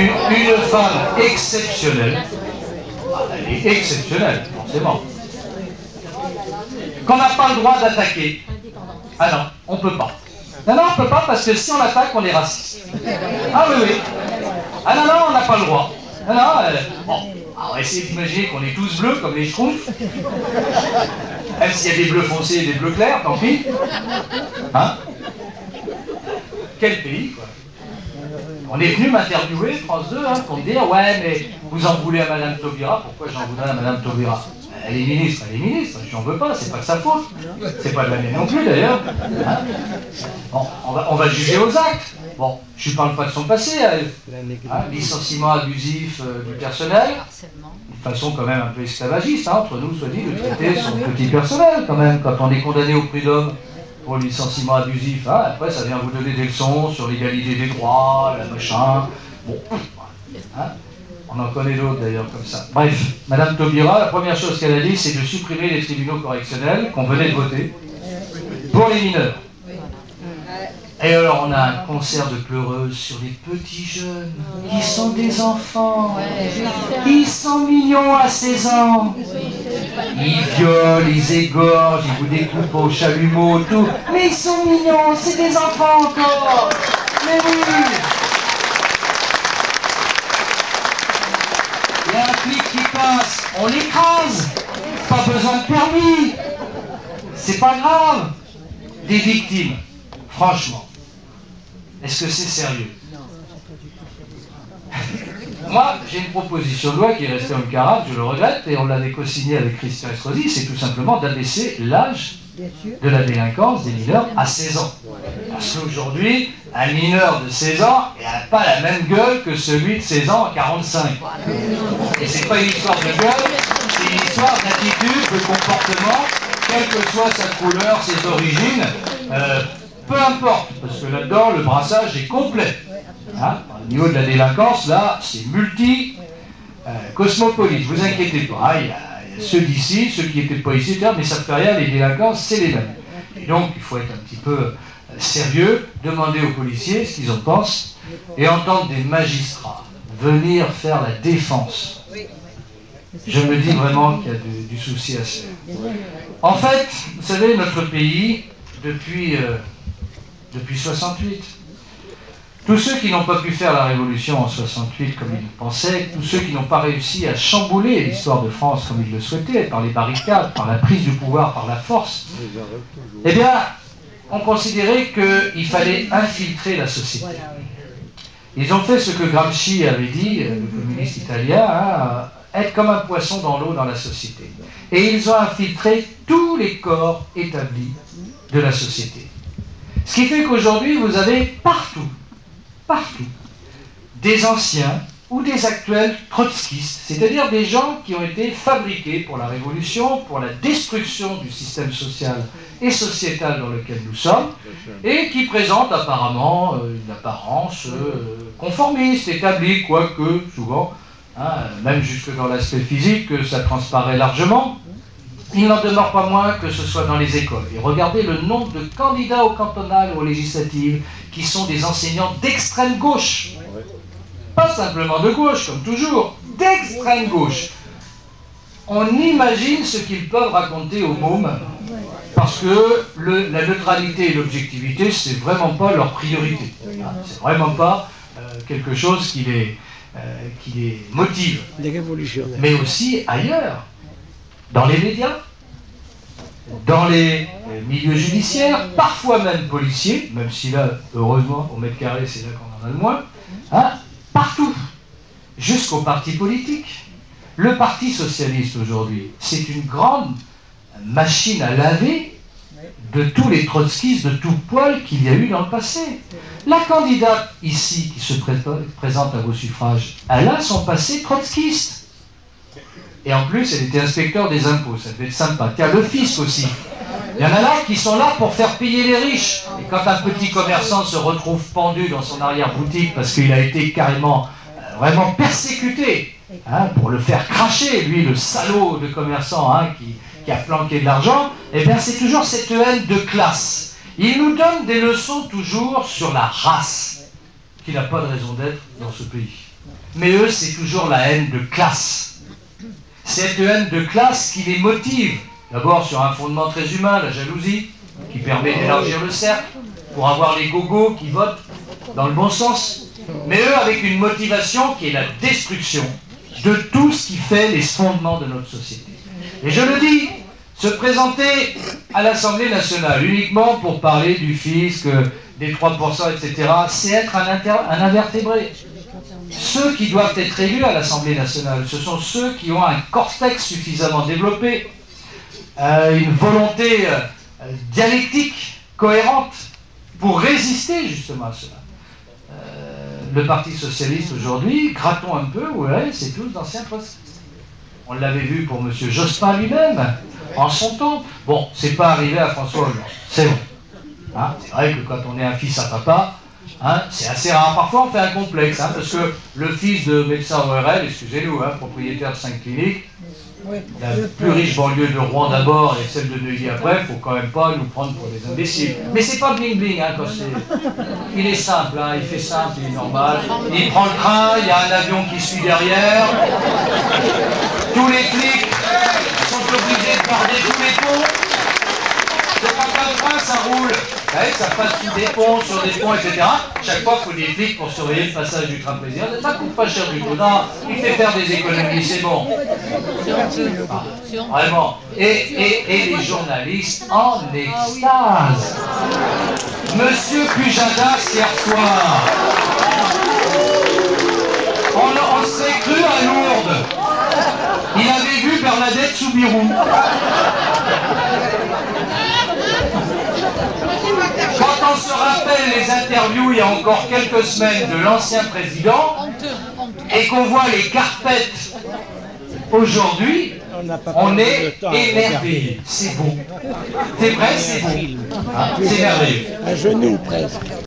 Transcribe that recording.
une femme exceptionnelle. Elle est exceptionnelle, forcément. Qu'on n'a pas le droit d'attaquer. Ah non, on ne peut pas. Non, non, on ne peut pas parce que si on attaque, on est raciste. Ah oui, oui. Ah non, non, on n'a pas le droit. Non, non, bon, on va essayer d'imaginer qu'on est tous bleus comme les schtroumpfs. Même s'il y a des bleus foncés et des bleus clairs, tant pis. Hein? Quel pays, quoi. On est venu m'interviewer, France 2, hein, pour me dire, ouais, mais vous en voulez à Madame Taubira, pourquoi j'en voudrais à Madame Taubira? Elle est ministre, je n'en veux pas, c'est pas de sa faute. C'est pas de la mienne non plus, d'ailleurs. Hein? Bon, on va juger aux actes. Bon, je ne parle pas de son passé, hein, licenciement abusif du personnel, de façon quand même un peu esclavagiste, hein, entre nous, soit dit, de traiter son petit personnel, quand même, quand on est condamné au prud'homme pour le licenciement abusif, hein, après ça vient vous donner des leçons sur l'égalité des droits, la machin, bon, hein, on en connaît d'autres d'ailleurs comme ça. Bref, Madame Taubira, la première chose qu'elle a dit, c'est de supprimer les tribunaux correctionnels qu'on venait de voter pour les mineurs. Et alors on a un concert de pleureuses sur les petits jeunes, qui sont des enfants, ils sont mignons à 16 ans. Ils violent, ils égorgent, ils vous découpent au chalumeau, tout. Mais ils sont mignons, c'est des enfants encore. Mais oui. Il y a un flic qui passe, on l'écrase. Pas besoin de permis. C'est pas grave. Des victimes, franchement. Est-ce que c'est sérieux? Moi, j'ai une proposition de loi qui est restée en carafe, je le regrette, et on l'avait co-signée avec Christian Estrosi, c'est tout simplement d'abaisser l'âge de la délinquance des mineurs à 16 ans. Parce qu'aujourd'hui, un mineur de 16 ans, il n'a pas la même gueule que celui de 16 ans à 45. Et c'est pas une histoire de gueule, c'est une histoire d'attitude, de comportement, quelle que soit sa couleur, ses origines, peu importe, parce que là-dedans, le brassage est complet. Hein, au niveau de la délinquance, là, c'est cosmopolite, vous inquiétez pas. Il y a ceux d'ici, ceux qui n'étaient pas ici, mais ça ne fait rien, les délinquances, c'est les mêmes. Et donc, il faut être un petit peu sérieux, demander aux policiers ce qu'ils en pensent, et entendre des magistrats venir faire la défense. Je me dis vraiment qu'il y a du souci à se faire. En fait, vous savez, notre pays, depuis 68. Tous ceux qui n'ont pas pu faire la révolution en 68 comme ils le pensaient, tous ceux qui n'ont pas réussi à chambouler l'histoire de France comme ils le souhaitaient, par les barricades, par la prise du pouvoir, par la force, eh bien, on considérait qu'il fallait infiltrer la société. Ils ont fait ce que Gramsci avait dit, le communiste italien, hein, être comme un poisson dans l'eau dans la société. Et ils ont infiltré tous les corps établis de la société. Ce qui fait qu'aujourd'hui, vous avez partout, des anciens ou des actuels trotskistes, c'est-à-dire des gens qui ont été fabriqués pour la révolution, pour la destruction du système social et sociétal dans lequel nous sommes, et qui présentent apparemment une apparence conformiste, établie, quoique souvent, hein, même jusque dans l'aspect physique, ça transparaît largement. Il n'en demeure pas moins que ce soit dans les écoles. Et regardez le nombre de candidats aux cantonales ou aux législatives qui sont des enseignants d'extrême gauche. Pas simplement de gauche, comme toujours, d'extrême gauche. On imagine ce qu'ils peuvent raconter aux mômes, parce que la neutralité et l'objectivité, c'est vraiment pas leur priorité. C'est vraiment pas quelque chose qui les motive. Mais aussi ailleurs. Dans les médias, dans les milieux judiciaires, parfois même policiers, même si là, heureusement, au mètre carré, c'est là qu'on en a le moins, hein, partout, jusqu'aux partis politiques. Le Parti socialiste aujourd'hui, c'est une grande machine à laver de tous les trotskistes de tout poil qu'il y a eu dans le passé. La candidate ici qui se présente à vos suffrages, elle a son passé trotskiste. Et en plus, elle était inspecteur des impôts, ça devait être sympa. Tiens, le fisc aussi. Il y en a là qui sont là pour faire payer les riches. Et quand un petit commerçant se retrouve pendu dans son arrière-boutique parce qu'il a été carrément, vraiment persécuté, hein, pour le faire cracher, lui, le salaud de commerçant, hein, qui a planqué de l'argent, eh bien c'est toujours cette haine de classe. Il nous donne des leçons toujours sur la race. qui n'a pas de raison d'être dans ce pays. Mais eux, c'est toujours la haine de classe. Cette haine de classe qui les motive, d'abord sur un fondement très humain, la jalousie, qui permet d'élargir le cercle, pour avoir les gogos qui votent dans le bon sens, mais eux avec une motivation qui est la destruction de tout ce qui fait les fondements de notre société. Et je le dis, se présenter à l'Assemblée nationale uniquement pour parler du fisc, des 3%, etc., c'est être un invertébré. Ceux qui doivent être élus à l'Assemblée nationale, ce sont ceux qui ont un cortex suffisamment développé, une volonté dialectique, cohérente, pour résister justement à cela. Le Parti socialiste aujourd'hui, grattons un peu, ouais, c'est tous d'anciens trotskistes. On l'avait vu pour M. Jospin lui-même, en son temps. Bon, c'est pas arrivé à François Hollande, c'est bon. Hein, c'est vrai que quand on est un fils à papa, hein, c'est assez rare. Parfois on fait un complexe, hein, parce que le fils de médecin ORL, excusez-nous, hein, propriétaire de 5 cliniques, la plus riche banlieue de Rouen d'abord et celle de Neuilly après, il ne faut quand même pas nous prendre pour des imbéciles. Mais c'est pas bling bling, hein, quand c'est... Il est simple, hein, il fait simple, il est normal. Il prend le train, il y a un avion qui suit derrière. Tous les flics sont obligés de garder tous les ponts. C'est pas qu'un train, ça roule. Ouais, ça passe sous des ponts, sur des ponts, etc. Chaque fois, il faut des flics pour surveiller le passage du train plaisir. Ça coûte pas cher du tout. Non, il fait faire des économies, c'est bon. Ah, vraiment. Et les journalistes en extase. Monsieur Pujadas, hier soir, on serait cru à Lourdes. Il avait vu Bernadette Soubirous. Quand on se rappelle les interviews il y a encore quelques semaines de l'ancien président et qu'on voit les carpettes aujourd'hui, on est émerveillé. C'est beau. C'est vrai, c'est beau. Hein, c'est merveilleux. À genoux presque.